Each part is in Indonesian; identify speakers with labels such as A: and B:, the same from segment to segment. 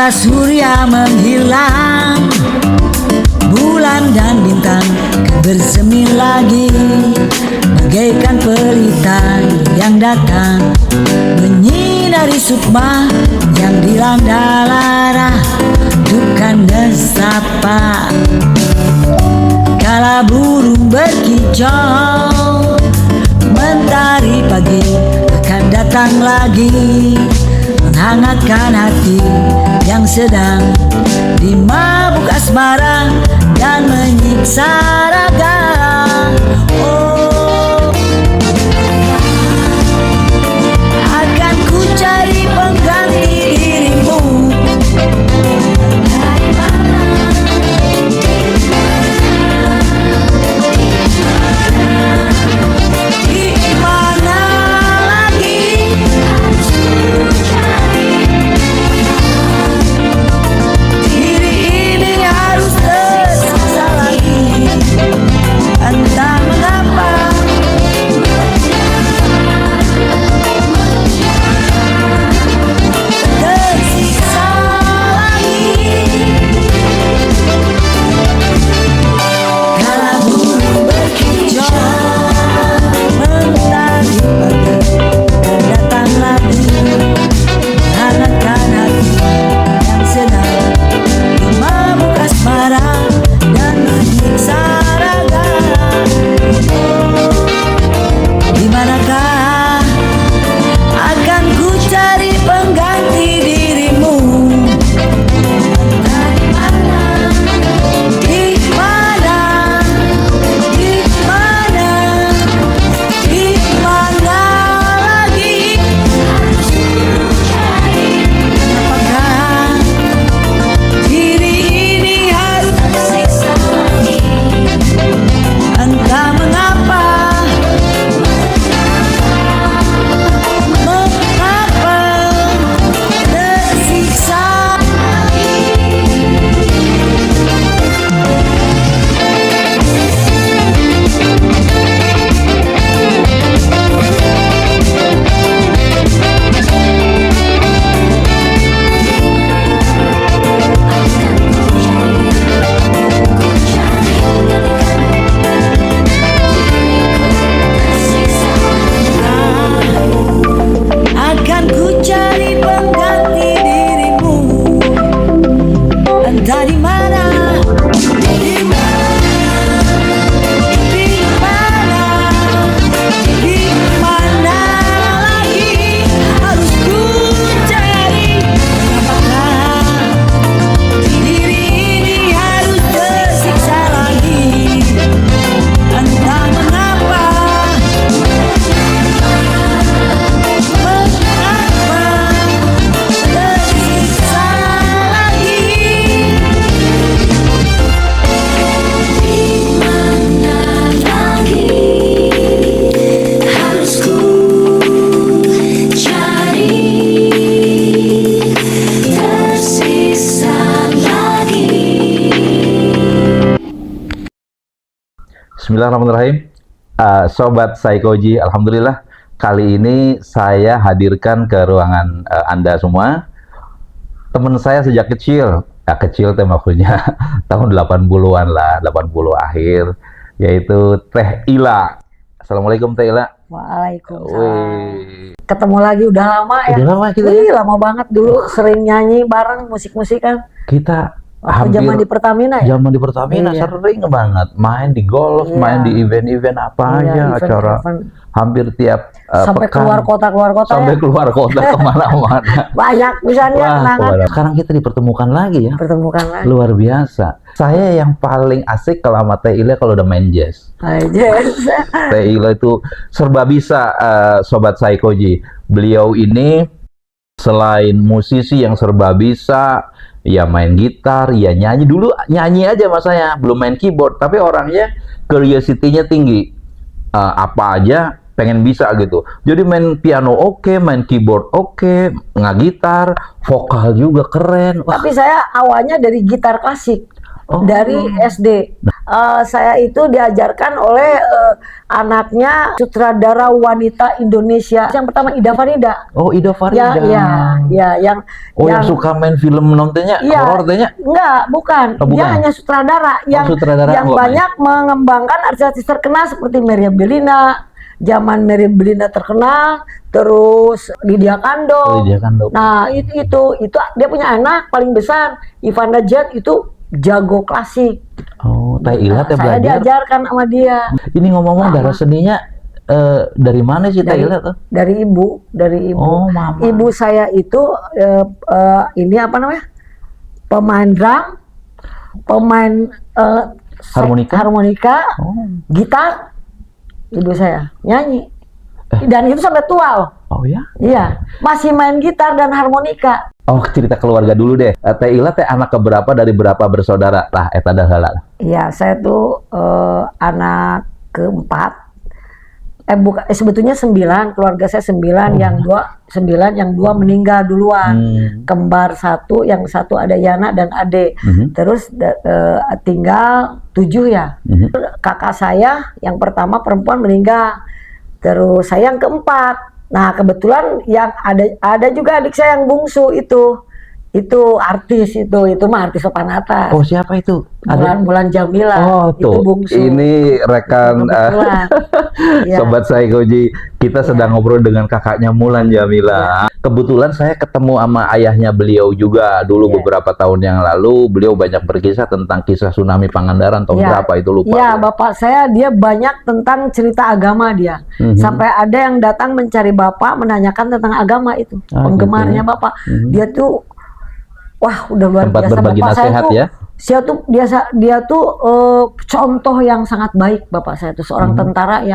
A: Kala surya menghilang, bulan dan bintang kan bersemi lagi, bagaikan pelita yang datang menyinari sukma yang dilanda lara, bukan sapa. Kala burung berkicau, mentari pagi akan datang lagi, menghangatkan hati yang sedang dimabuk asmara dan menyiksa raga. Oh, akan ku cari pengganti dirimu.
B: Bismillahirrahmanirrahim. Sobat Psikoji, alhamdulillah kali ini saya hadirkan ke ruangan Anda semua teman saya sejak kecil. Kecil teh maksudnya tahun 80-an lah, 80 akhir, yaitu Teh Ila. Assalamualaikum Teh Ila.
C: Waalaikumsalam. Ketemu lagi udah lama ya.
B: Udah lama kita
C: ya. Lama banget dulu sering nyanyi bareng musik-musikan.
B: Kita
C: waktu zaman di Pertamina ya?
B: Zaman di Pertamina
C: iya.
B: Sering banget main di golf,
C: iya.
B: main di event-event apa
C: iya,
B: aja, acara hampir tiap
C: sampai
B: pekan.
C: keluar kota
B: Sampai
C: ya?
B: keluar kota kemana-mana.
C: Banyak misalnya.
B: Sekarang kita dipertemukan lagi ya.
C: Pertemukan lagi.
B: Luar biasa. Saya yang paling asik kalau sama Teh Ila kalau udah main jazz.
C: Jazz.
B: Teh Ila itu serba bisa, Sobat Psikoji. Beliau ini selain musisi yang serba bisa, ya main gitar, ya nyanyi. Dulu nyanyi aja mas saya, belum main keyboard. Tapi orangnya curiosity-nya tinggi. Apa aja pengen bisa gitu. Jadi main piano oke, main keyboard oke, ngagitar, vokal juga keren.
C: Wah. Tapi saya awalnya dari gitar klasik.
B: Oh.
C: dari SD. Saya itu diajarkan oleh anaknya sutradara wanita Indonesia. Yang pertama Ida Farida.
B: Oh, Ida Farida.
C: Yang
B: yang suka main film nontonnya horor tehnya?
C: Enggak, bukan.
B: Oh, bukan.
C: Dia hanya sutradara yang banyak mengembangkan artis-artis terkenal seperti Meriam Bellina. Zaman Meriam Bellina terkenal, terus Lydia Kandou. Nah, itu dia punya anak paling besar, Ivana Jet, itu jago klasik.
B: Oh, Teh Ila
C: saya diajarkan sama dia.
B: Ini ngomong-ngomong darah seninya dari mana sih Teh Ila tuh?
C: Dari ibu.
B: Oh, mama.
C: Ibu saya itu ini apa namanya? Pemain drum, pemain harmonika, gitar. Ibu saya nyanyi. Dan itu sampai tua.
B: Oh ya?
C: Iya, masih main gitar dan harmonika.
B: Oh, cerita keluarga dulu deh. Teh Ila teh anak keberapa dari berapa bersaudara? Lah, eta dahala.
C: Iya, saya tuh anak keempat. Sebetulnya 9, keluarga saya 9, yang dua meninggal duluan. Kembar 1, yang 1 ada Yana dan Ade. Terus tinggal 7 ya. Kakak saya yang pertama perempuan meninggal. Terus saya yang keempat. Nah, kebetulan yang ada juga adik saya yang bungsu itu artis itu mah artis papan atas.
B: Oh, siapa itu?
C: Mulan Jamila.
B: Oh,
C: itu
B: tuh.
C: bungsu.
B: Ini rekan Sobat Saikoji, kita sedang ngobrol dengan kakaknya Mulan Jamila. Kebetulan saya ketemu sama ayahnya beliau juga dulu beberapa tahun yang lalu. Beliau banyak berkisah tentang kisah tsunami Pangandaran tahun berapa itu lupa.
C: Iya, bapak saya dia banyak tentang cerita agama dia. Sampai ada yang datang mencari bapak menanyakan tentang agama itu. Penggemarnya
B: gitu.
C: Bapak. Dia tuh wah, udah luar
B: tempat
C: biasa.
B: berbagi
C: Bapak
B: nasihat
C: saya tuh,
B: ya.
C: Dia tuh contoh yang sangat baik. Bapak saya itu seorang tentara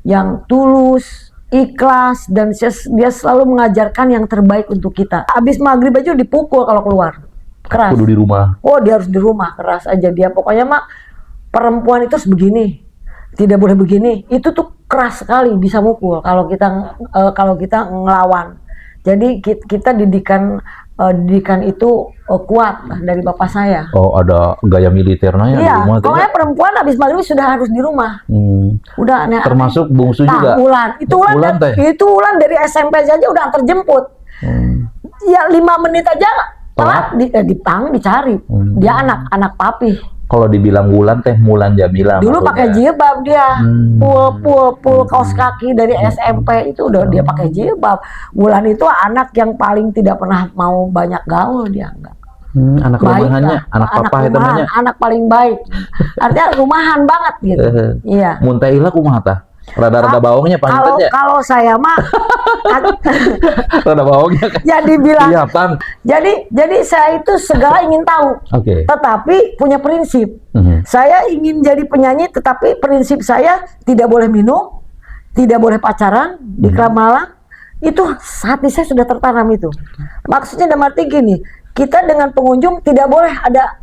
C: yang tulus, ikhlas, dan dia selalu mengajarkan yang terbaik untuk kita. Habis maghrib aja dipukul kalau keluar. Keras.
B: Kudu di rumah.
C: Oh, dia harus di rumah, keras aja dia. Pokoknya mah perempuan itu begini, tidak boleh begini. Itu tuh keras sekali, bisa mukul kalau kita ngelawan. Jadi kita didikan itu kuat dari bapak saya.
B: Oh, ada gaya militernya di rumah.
C: Iya, pokoknya perempuan habis maghrib sudah harus di rumah. Udah aneh.
B: Termasuk bungsu juga.
C: Ulan. Itu Ulan dari SMP saja udah antar jemput. Ya 5 menit aja telat dicari. Dia anak papi.
B: Kalau dibilang Wulan teh Mulan Jamila.
C: Dulu pakai jilbab dia. Full kaos kaki dari SMP itu udah dia pakai jilbab. Wulan itu anak yang paling tidak pernah mau banyak gaul dia, enggak.
B: Anak rumahannya, anak papa itu namanya.
C: Anak paling baik. Artinya rumahan banget gitu. Iya.
B: Mun Teh Ila kumaha tah? Rada-rada bawangnya panjangnya.
C: Kalau saya mah
B: rada bawangnya kan.
C: Jadi bilang.
B: Kelihatan.
C: Jadi saya itu segala ingin tahu. Tetapi punya prinsip. Saya ingin jadi penyanyi, tetapi prinsip saya tidak boleh minum, tidak boleh pacaran di klub malam. Itu hati saya sudah tertanam itu. Maksudnya dalam arti gini, kita dengan pengunjung tidak boleh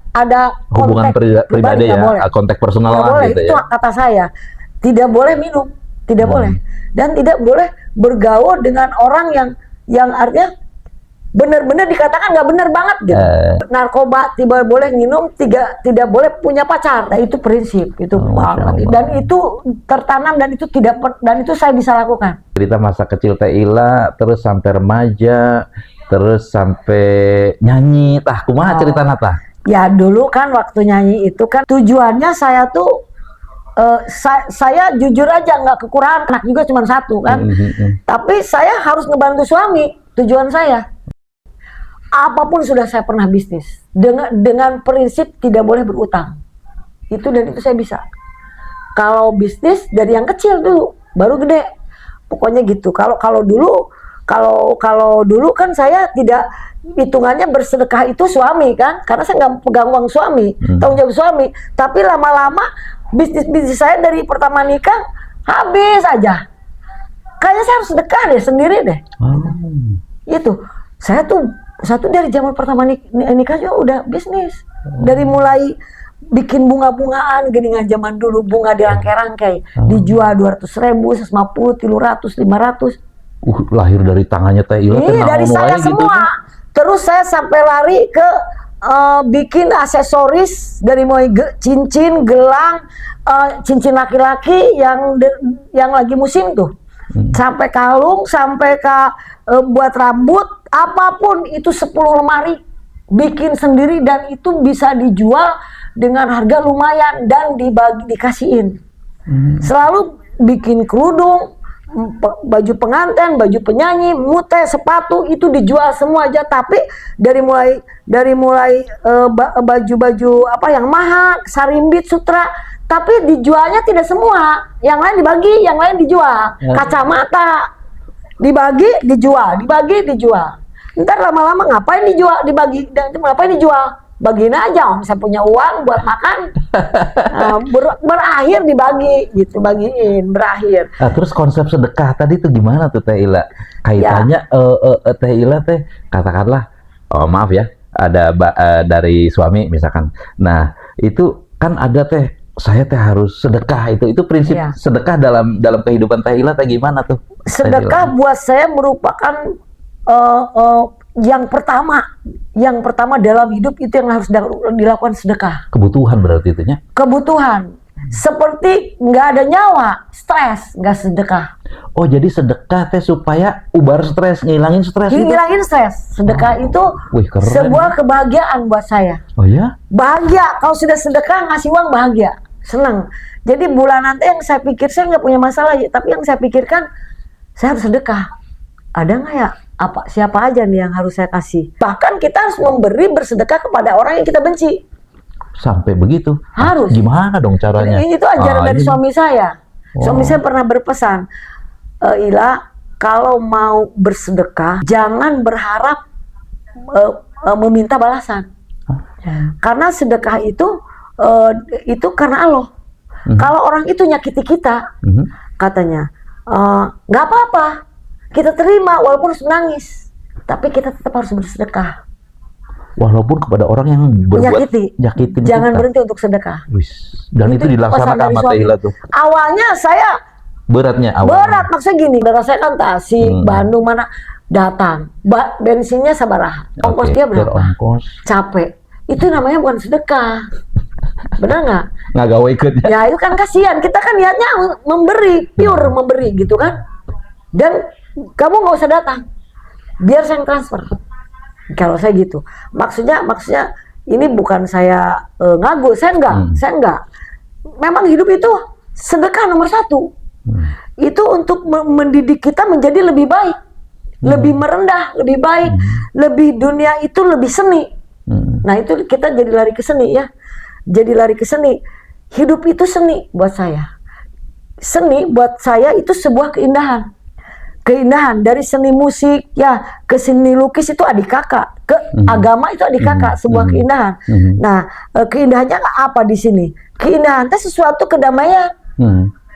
C: ada
B: hubungan pribadi ya, kontak personal lah gitu ya.
C: Itu kata saya. Tidak boleh minum, tidak boleh, dan tidak boleh bergaul dengan orang yang artinya benar-benar dikatakan nggak benar banget gitu. Narkoba tidak boleh minum, tidak boleh punya pacar. Nah, itu prinsip itu banget. Dan itu tertanam dan itu saya bisa lakukan.
B: Cerita masa kecil Teh Ila, terus sampai remaja, terus sampai nyanyi. Tah, kumaha cerita nata?
C: Ya dulu kan waktu nyanyi itu kan tujuannya saya tuh saya jujur aja nggak kekurangan, anak juga cuma 1 kan. Tapi saya harus ngebantu suami, tujuan saya. Apapun sudah saya pernah bisnis dengan prinsip tidak boleh berutang. Itu saya bisa. Kalau bisnis dari yang kecil dulu, baru gede. Pokoknya gitu. Kalau dulu kan saya tidak hitungannya bersedekah itu suami kan, karena saya nggak pegang uang suami, tanggung jawab suami. Tapi lama-lama bisnis saya dari pertama nikah habis aja. Kayaknya saya harus sedekah deh sendiri deh. Itu saya tuh dari zaman pertama nikah juga udah bisnis. Dari mulai bikin bunga-bungaan geningan zaman dulu, bunga dirangkai-rangkai, dijual 200.000, 150, 300, 500.
B: Lahir dari tangannya Teh Ila.
C: Iya, dari saya semua. Gitu. Terus saya sampai lari ke bikin aksesoris dari mulai cincin, gelang, cincin laki-laki yang lagi musim tuh, sampai kalung, sampai ke buat rambut, apapun itu 10 lemari bikin sendiri, dan itu bisa dijual dengan harga lumayan dan dikasihin. Selalu bikin kerudung, baju pengantin, baju penyanyi, mute, sepatu, itu dijual semua aja. Tapi dari mulai baju-baju apa yang mahal, sarimbit, sutra, tapi dijualnya tidak semua. Yang lain dibagi, yang lain dijual. Kacamata dibagi, dijual, dibagi, dijual. Ntar lama-lama ngapain dijual, dibagi, dan ngapain dijual? Bagiin aja, om saya punya uang buat makan. Berakhir dibagi gitu, bagiin, berakhir.
B: Nah, terus konsep sedekah tadi tuh gimana tuh Teh Ila? Kaitannya Teh Ila teh katakanlah, maaf ya, ada dari suami misalkan. Nah, itu kan ada teh, saya teh harus sedekah, itu prinsip sedekah dalam kehidupan Teh Ila teh gimana tuh?
C: Sedekah buat saya merupakan yang pertama dalam hidup itu yang harus dilakukan sedekah.
B: Kebutuhan berarti itunya?
C: Kebutuhan. Seperti nggak ada nyawa, stres, nggak sedekah.
B: Oh, jadi sedekah teh supaya ubar stres, ngilangin stres gitu?
C: Ngilangin stres. Sedekah itu
B: keren,
C: sebuah kebahagiaan buat saya.
B: Oh ya?
C: Bahagia, kalau sudah sedekah ngasih uang bahagia, senang. Jadi bulan nanti yang saya pikir, saya nggak punya masalah, tapi yang saya pikirkan, saya harus sedekah. Ada nggak ya? Siapa aja nih yang harus saya kasih? Bahkan kita harus bersedekah kepada orang yang kita benci.
B: Sampai begitu?
C: Harus.
B: Gimana dong caranya?
C: Ini itu ajaran dari suami saya. Suami saya pernah berpesan, Ila, kalau mau bersedekah, jangan berharap meminta balasan. Karena sedekah itu karena Allah. Kalau orang itu nyakiti kita, katanya, nggak apa-apa. Kita terima walaupun harus menangis, tapi kita tetap harus bersedekah.
B: Walaupun kepada orang yang nyakitin
C: jangan
B: kita.
C: Berhenti untuk sedekah.
B: Dan itu dilaksanakan sama Teh Ila tuh.
C: Awalnya saya
B: berat,
C: maksudnya gini, daerah saya kan Tasik, Bandung, mana datang, bensinnya sabaraha, ongkos dia berapa? Capek. Itu namanya bukan sedekah. Benar nggak?
B: Nggak gawe ikut.
C: Ya itu kan kasihan. Kita kan niatnya memberi, pure memberi gitu kan. Dan kamu nggak usah datang, biar saya transfer. Kalau saya gitu, maksudnya ini bukan saya ngaku, saya enggak. Memang hidup itu sedekah nomor 1. Itu untuk mendidik kita menjadi lebih baik, lebih merendah, lebih baik, lebih dunia itu lebih seni. Nah itu kita jadi lari ke seni ya, jadi lari ke seni. Hidup itu seni buat saya. Seni buat saya itu sebuah keindahan. Keindahan dari seni musik ya ke seni lukis itu adik kakak, ke agama itu adik kakak, sebuah keindahan. Nah, keindahannya apa di sini? Keindahan itu sesuatu kedamaian.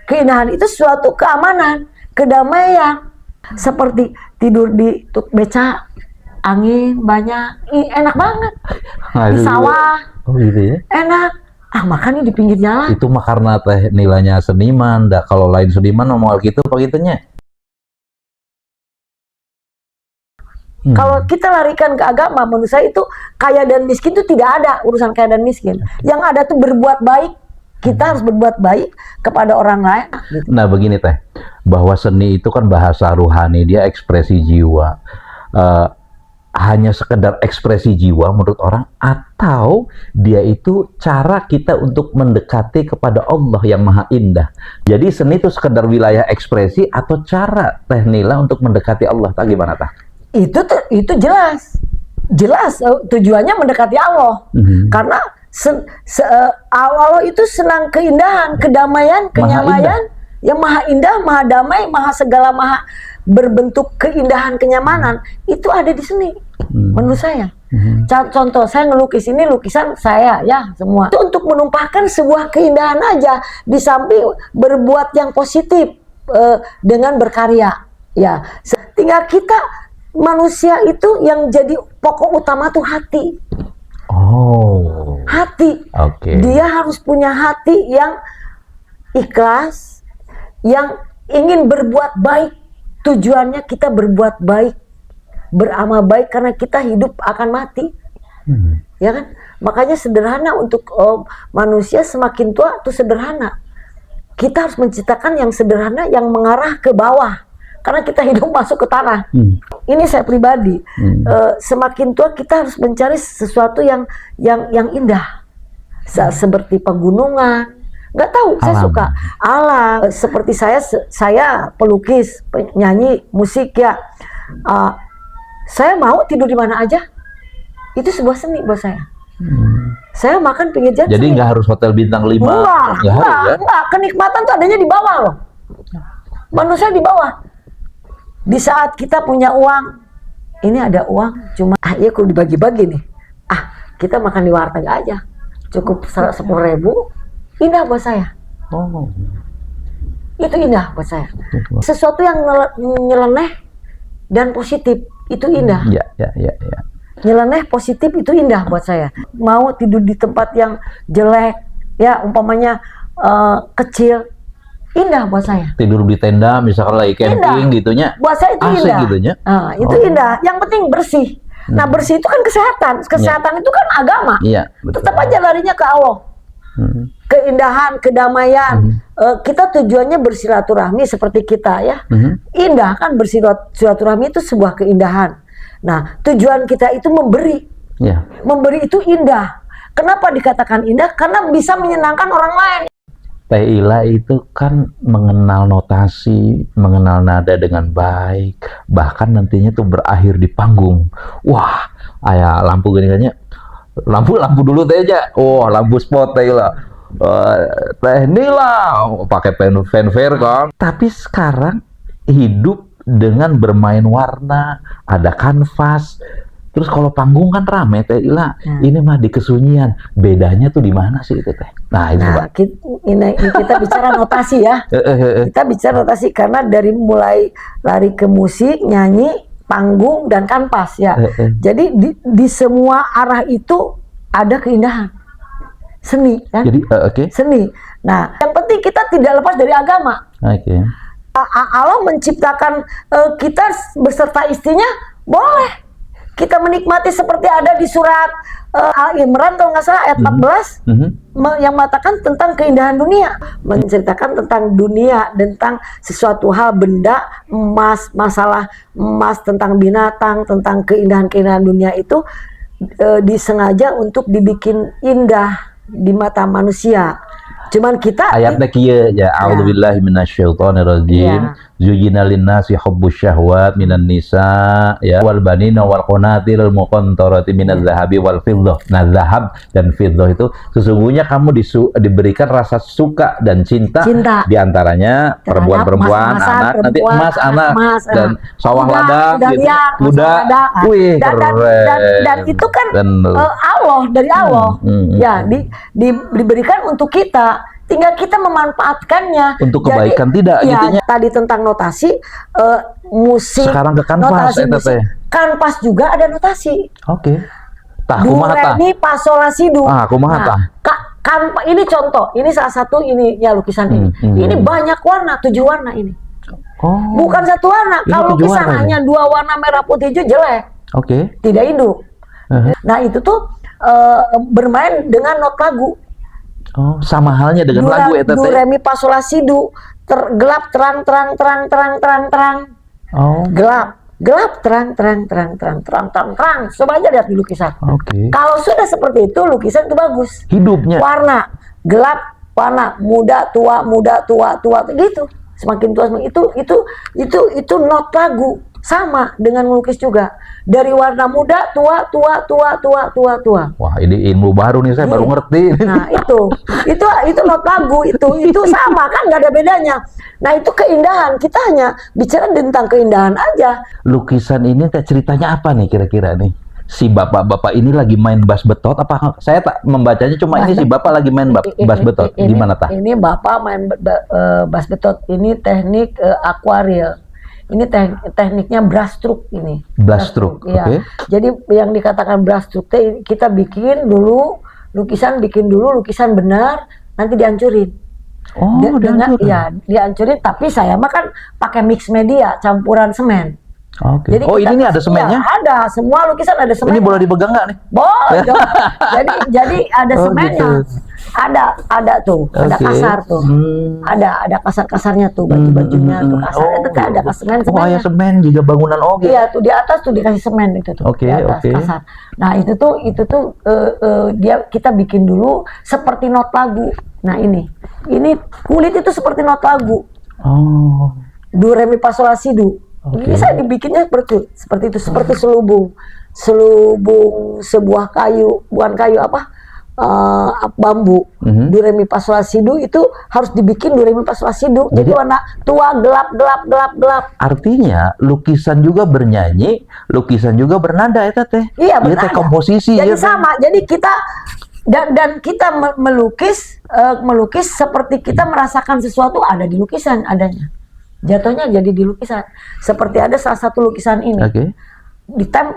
C: Keindahan itu suatu keamanan, kedamaian. Seperti tidur di beca, angin banyak, enak banget. Di sawah.
B: Oh gitu ya.
C: Enak. Makannya di pinggir jalan.
B: Itu mah karena Teh nilainya seniman. Kalau lain seniman mau gitu apa gitunya.
C: Kalau kita larikan ke agama, menurut saya itu kaya dan miskin itu tidak ada urusan kaya dan miskin. Yang ada tuh berbuat baik. Kita harus berbuat baik kepada orang lain.
B: Nah begini Teh, bahwa seni itu kan bahasa ruhani, dia ekspresi jiwa. Hanya sekedar ekspresi jiwa menurut orang, atau dia itu cara kita untuk mendekati kepada Allah yang maha indah. Jadi seni itu sekedar wilayah ekspresi atau cara Teh Nila untuk mendekati Allah. Tak gimana Tah?
C: Itu jelas tujuannya mendekati Allah. Karena Allah itu senang keindahan, kedamaian, kenyamanan yang maha indah, maha damai, maha segala, maha berbentuk keindahan, kenyamanan. Itu ada di seni menurut saya. Contoh saya ngelukis, ini lukisan saya ya semua. Itu untuk menumpahkan sebuah keindahan aja, di samping berbuat yang positif dengan berkarya ya. Tinggal kita manusia itu yang jadi pokok utama tuh hati. Hati. Dia harus punya hati yang ikhlas, yang ingin berbuat baik. Tujuannya kita berbuat baik, beramal baik, karena kita hidup akan mati. ya kan? Makanya sederhana untuk manusia semakin tua tuh sederhana. Kita harus menciptakan yang sederhana yang mengarah ke bawah, karena kita hidup masuk ke tanah. Ini saya pribadi, semakin tua kita harus mencari sesuatu yang indah, seperti pegunungan. Nggak tahu, saya suka alam. Seperti saya pelukis, penyanyi, musik ya. Saya mau tidur di mana aja. Itu sebuah seni buat saya. Saya makan pinggir jalan.
B: Jadi nggak harus hotel bintang 5.
C: Enggak. Kenikmatan tuh adanya di bawah loh. Manusia di bawah. Di saat kita punya uang, ini ada uang, cuma ya kalau dibagi-bagi nih. Kita makan di warteg aja. Cukup 10.000, indah buat saya. Itu indah buat saya. Sesuatu yang nyeleneh dan positif, itu indah.
B: Ya.
C: Nyeleneh positif itu indah buat saya. Mau tidur di tempat yang jelek, ya umpamanya kecil, indah buat saya.
B: Tidur di tenda misalkan lagi camping gitunya.
C: Buat saya itu indah.
B: Gitunya.
C: Itu indah. Yang penting bersih. Nah, bersih itu kan kesehatan. Kesehatan itu kan agama.
B: Iya, betul.
C: Tetap aja larinya ke Allah. Keindahan, kedamaian. Kita tujuannya bersilaturahmi seperti kita ya. Indah kan, bersilaturahmi itu sebuah keindahan. Nah, tujuan kita itu memberi. Memberi itu indah. Kenapa dikatakan indah? Karena bisa menyenangkan orang lain.
B: Teh Ila itu kan mengenal notasi, mengenal nada dengan baik, bahkan nantinya tuh berakhir di panggung. Wah, lampu gini-gini. Lampu dulu teh aja. Lampu spot Teh Ila. Teh Nila pakai fanfare kan. Tapi sekarang hidup dengan bermain warna, ada kanvas. Terus kalau panggung kan rame Teh Ila. Ini mah di kesunyian. Bedanya tuh di mana sih itu Teh? Nah, ini
C: kita bicara notasi ya. Kita bicara notasi karena dari mulai lari ke musik, nyanyi, panggung dan kanvas ya. Jadi di semua arah itu ada keindahan. Seni kan? Jadi seni. Nah, yang penting kita tidak lepas dari agama. Allah menciptakan kita beserta istrinya, boleh kita menikmati seperti ada di surat Al-Imran kalau nggak salah ayat 14 yang mengatakan tentang keindahan dunia, menceritakan tentang dunia, tentang sesuatu hal, benda, emas, masalah emas, tentang binatang, tentang keindahan dunia itu disengaja untuk dibikin indah di mata manusia. Cuman kita
B: ayatnya kieu ya, a'udzubillahi minasyaitonirrajim. Zuyyina lin-nasi hubbus syahwat minan nisa ya wal banina wal qanatiril muqantarati minadz zahabi wal fiddah. Nah, zahab dan fiddah itu sesungguhnya kamu diberikan rasa suka dan cinta. Di antaranya perempuan-perempuan, anak, nanti emas, anak, dan sawah ladang gitu. Kuda. Wih,
C: dan itu kan Allah, dari Allah. Ya, diberikan untuk kita. Tinggal kita memanfaatkannya
B: untuk kebaikan. Jadi, tidak gitunya.
C: Tadi tentang notasi, musik.
B: Sekarang ke kanvas,
C: kanvas juga ada notasi.
B: Tah
C: Do,
B: kumaha tah?
C: re, mi, fa, sol, la, si, do.
B: Kumaha tah?
C: Ini contoh, ini salah satu ini ya lukisan ini. Ini banyak warna, 7 warna ini. Bukan satu warna. Kalau lukisan hanya 2 warna merah putih hijau jelek. Tidak hidup. Nah, itu tuh bermain dengan not lagu.
B: Sama halnya dengan lagu eta teh.
C: Do, re, mi, fa, sol, la, si, do. Gelap, terang. Gelap, terang. Coba aja lihat di lukisan. Kalau sudah seperti itu, lukisan itu bagus.
B: Hidupnya.
C: Warna gelap, warna muda, tua, gitu. Semakin tua, itu not lagu. Sama dengan melukis juga. Dari warna muda, tua.
B: Wah, ini ilmu baru nih, saya baru ngerti.
C: Nah, itu not lagu, itu sama kan, nggak ada bedanya. Nah, itu keindahan. Kita hanya bicara tentang keindahan aja.
B: Lukisan ini ceritanya apa nih kira-kira nih? Si bapak-bapak ini lagi main bass betot apa? Saya tak membacanya cuma ini si bapak lagi main bass betot. Gimana tah?
C: Ini bapak main bass betot. Ini teknik akuarel. Ini tekniknya brush stroke ini.
B: Brush stroke,
C: ya. Jadi yang dikatakan brush stroke kita bikin dulu lukisan benar, nanti dihancurin.
B: Dihancurin.
C: Dihancurin. Tapi saya mah kan pakai mix media, campuran semen.
B: Oke.
C: Jadi
B: Oh,
C: kita-
B: ini nih ada semennya?
C: Iya, ada, semua lukisan ada semennya.
B: Ini boleh dipegang nggak nih?
C: Boleh dong. jadi ada
B: Oh,
C: semennya.
B: gitu.
C: Ada tuh, ada
B: Oke.
C: kasar tuh. Ada kasar-kasarnya tuh, baju-bajunya tuh kasar. Itu kayak ada
B: Oh,
C: semen-semennya.
B: ya semen juga bangunan oke.
C: Iya tuh di atas tuh dikasih semen itu tuh.
B: Oke,
C: Di atas
B: oke.
C: kasar. Nah itu tuh dia kita bikin dulu seperti not lagu. Nah ini kulit itu seperti not lagu.
B: Oh.
C: Do re mi fa sol la si do.
B: Oke.
C: Ini saya dibikinnya seperti itu, seperti selubung sebuah kayu, bukan kayu apa? Bambu. Do re mi fa sol la si do itu harus dibikin do re mi fa sol la si do. Jadi warna tua gelap.
B: Artinya lukisan juga bernyanyi, lukisan juga bernada ya teh.
C: Iya benar.
B: Teh komposisi
C: Jadi
B: ya, Teh.
C: sama. Jadi kita dan kita melukis seperti kita merasakan sesuatu ada di lukisan adanya. Jatuhnya jadi di lukisan. Seperti ada salah satu lukisan ini.
B: Oke.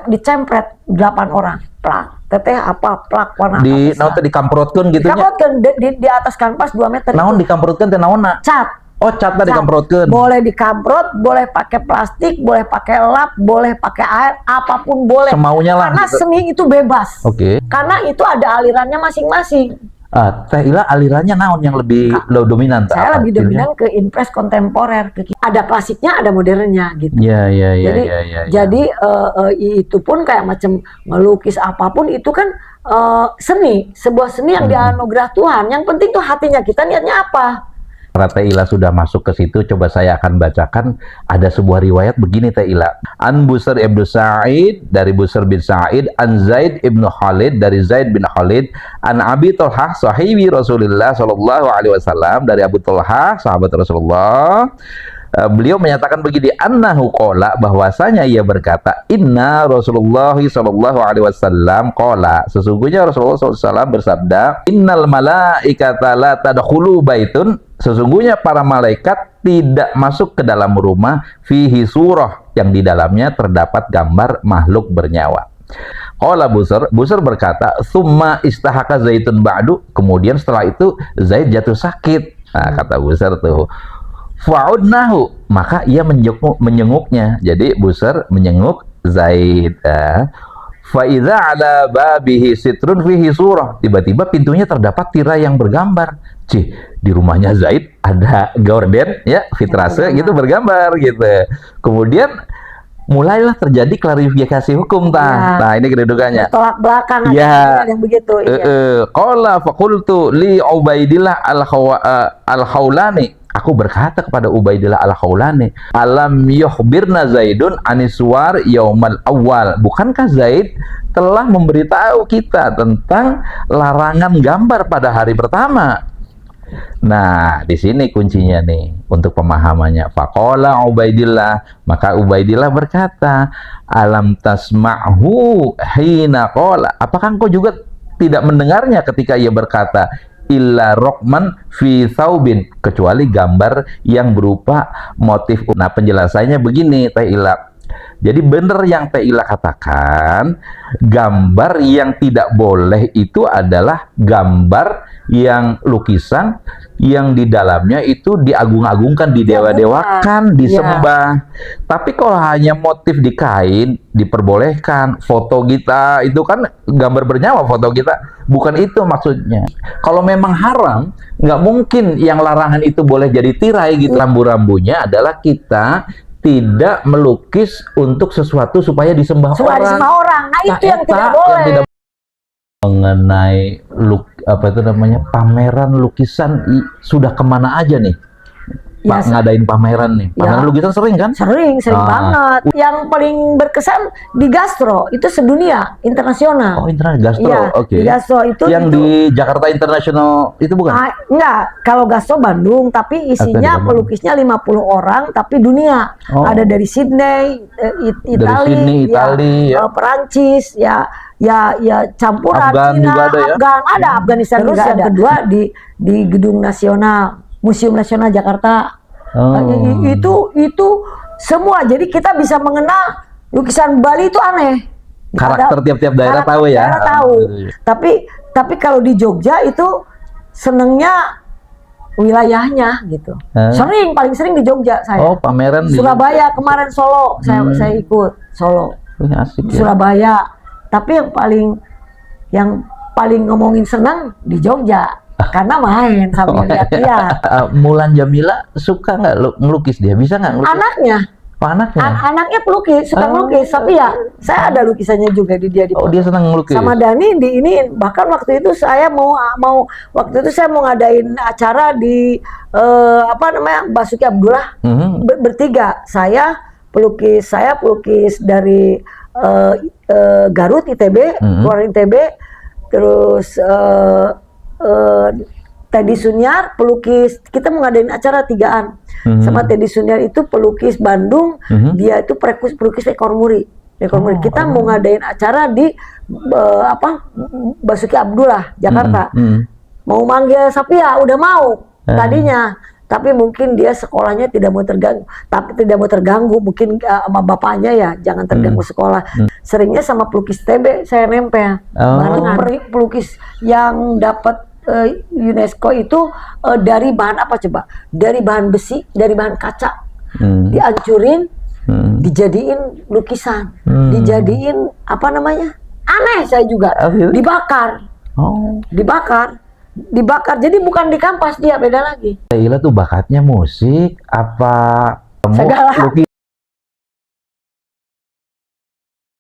C: Dicempret 8 orang. Plak. Teteh apa? Plak warna
B: Di
C: apa?
B: naon teh dikamprotkeun gitu nya.
C: Dikamprotkeun di atas kanvas 2 meter.
B: Naon
C: itu.
B: dikamprotkeun teh naonna?
C: Cat.
B: Oh, catna dikamprotkeun.
C: Boleh dikamprot, boleh pakai plastik, boleh pakai lap, boleh pakai air, apapun boleh.
B: Semaunya lah,
C: Karena
B: gitu.
C: seni itu bebas.
B: Oke.
C: Karena itu ada alirannya masing-masing.
B: Teh Ila alirannya naon yang lebih dominan? Teh?
C: Saya
B: Apa?
C: lebih dominan ke impres kontemporer. Ada klasiknya, ada modernnya gitu.
B: Iya.
C: Jadi itu pun kayak macam melukis apapun itu kan seni, sebuah seni yang dianugerah Tuhan. Yang penting tuh hatinya kita niatnya apa.
B: Karena Teh Ila sudah masuk ke situ, coba saya akan bacakan. Ada sebuah riwayat begini Teh Ila. An Busr ibnu Sa'id, dari Busr bin Sa'id. An Zaid ibnu Khalid, dari Zaid bin Khalid. An Abi Thalhah, sahibi Rasulullah Sallallahu Alaihi Wasallam, dari Abu Thalhah, sahabat Rasulullah. Beliau menyatakan begini, annahu qala, bahwasanya ia berkata, inna Rasulullah sallallahu alaihi wasallam qala, sesungguhnya Rasulullah SAW bersabda, innal malaikata la tadkhulu baitun, sesungguhnya para malaikat tidak masuk ke dalam rumah fihi surah, yang di dalamnya terdapat gambar makhluk bernyawa. Qala Busr berkata, summa istahaka Zaidun ba'du, kemudian setelah itu Zaid jatuh sakit. Nah, kata Busr tuh, fa'udnahu, maka ia menyenguknya. Jadi Busr menyenguk Zaid. Fa'idha ala babihi sitrun fihi surah, tiba-tiba pintunya terdapat tirai yang bergambar. Di rumahnya Zaid ada gorden ya, vitrase gitu bergambar gitu. Kemudian mulailah terjadi klarifikasi hukum Nah, ini kedudukannya.
C: Tolak belakang
B: Ya.
C: ada yang begitu. Iya.
B: Qala faqultu li Ubaidillah al-Khawlani, aku berkata kepada Ubaidillah al-Khawlani, alam yukhbirna Zaidun aniswar yaumal awal, bukankah Zaid telah memberitahu kita tentang larangan gambar pada hari pertama? Nah, di sini kuncinya nih untuk pemahamannya. Faqala Ubaidillah, maka Ubaidillah berkata, alam tasma'hu hina qala, apakah engkau juga tidak mendengarnya ketika ia berkata, illa rokman fi thawbin, kecuali gambar yang berupa motif. Nah, penjelasannya begini Teh Ila. Jadi benar yang Teh Ila katakan, gambar yang tidak boleh itu adalah gambar yang lukisan yang di dalamnya itu diagung-agungkan, didewa-dewakan, disembah. Tapi kalau hanya motif di kain diperbolehkan. Foto kita itu kan gambar bernyawa, foto kita, bukan itu maksudnya. Kalau memang haram, nggak mungkin yang larangan itu boleh jadi tirai gitu. Rambu-rambunya adalah kita tidak melukis untuk sesuatu supaya disembah orang.
C: Nah, itu yang tidak boleh.
B: Mengenai pameran lukisan sudah kemana aja nih
C: Ya,
B: Pak ngadain pameran nih? Pameran lukisan sering kan?
C: Sering banget. Yang paling berkesan di Gastro, itu sedunia, internasional.
B: Oh, internet Gastro,
C: Iya,
B: oke.
C: di Gastro itu
B: di Jakarta International itu bukan?
C: Enggak, kalau Gastro Bandung, tapi isinya pelukisnya 50 orang, tapi dunia.
B: Oh.
C: Ada dari Sydney,
B: Sydney, Itali, ya.
C: Perancis, ya campuran
B: Afgan
C: Cina,
B: juga ada ya?
C: ada Afghanistan
D: Terus
C: juga
D: yang
C: ada. Kedua di Gedung Nasional, Museum Nasional Jakarta. Itu semua. Jadi kita bisa mengenal lukisan Bali itu aneh.
B: Karakter tiap-tiap daerah tahu ya.
C: Daerah tahu. Tapi kalau di Jogja itu senengnya wilayahnya gitu.
B: Hah?
C: Paling sering di Jogja saya.
B: Oh, pameran di
C: Surabaya kemarin, Solo saya ikut Solo.
B: Wih, asik
C: Di
B: ya.
C: Surabaya. Tapi yang paling ngomongin senang di Jogja karena main sambil lihat-lihat.
B: Mulan Jamila suka nggak ngelukis dia? Bisa nggak ngelukis?
C: Anaknya,
B: Oh, anaknya?
C: anaknya pelukis, suka ngelukis. Tapi ya saya ada lukisannya juga di dia di
B: Oh, dia senang ngelukis.
C: sama Dani di ini. Bahkan waktu itu saya mau waktu itu saya mau ngadain acara di Basuki Abdullah.
B: Mhm.
C: Bertiga, saya pelukis dari Garut ITB, keluar ITB, terus Teddy Sunyar pelukis. Kita mau ngadain acara tigaan sama Teddy Sunyar, itu pelukis Bandung. Dia itu pelukis ekor muri. Kita mau ngadain acara di Basuki Abdullah Jakarta. Mau manggil Sapia, udah mau tadinya. Tapi mungkin dia sekolahnya tidak mau terganggu, mungkin sama bapaknya ya, jangan terganggu sekolah. Seringnya sama pelukis TB saya nempel. Barengan pelukis yang dapat UNESCO itu dari bahan apa coba? Dari bahan besi, dari bahan kaca. Dihancurin, dijadiin lukisan, dijadiin apa namanya? Aneh saya juga. Dibakar. Dibakar, jadi bukan dikampas, dia beda lagi.
B: Leila tuh bakatnya musik apa
C: Segala.
B: lukis?